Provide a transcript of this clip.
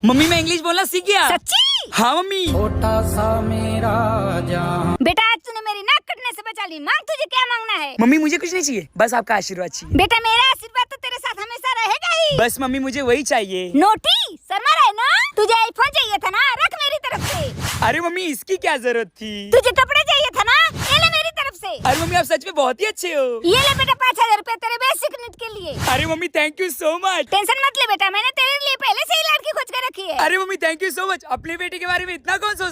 Mummy मैं English बोलना सीख गया। सच्ची? हाँ मम्मी। छोटा सा मेरा जहां। बेटा आज तूने मेरी नाक कटने से बचा ली। मांग, तुझे क्या मांगना है? मम्मी मुझे कुछ नहीं चाहिए, बस आपका आशीर्वाद चाहिए। बेटा मेरा आशीर्वाद तो तेरे साथ हमेशा रहेगा ही। बस मम्मी मुझे वही चाहिए। नोटी शर्मा रहे ना? तुझे आईफोन चाहिए था ना? रख मेरी तरफ से। अरे मम्मी इसकी क्या जरूरत थी? तुझे कपड़े चाहिए था ना? ये ले मेरी तरफ से। अरे मम्मी आप सच में बहुत ही अच्छे हो। ये ले बेटा 5000 रुपए तेरे बेसिक नीड के लिए। अरे mummy thank you so much. Tension मत ले बेटा, मैंने तेरे लिए पहले से ही लड़की खोज कर रखी है। अरे mummy thank you so much. अपने बेटे के बारे में इतना कौन सोचता है?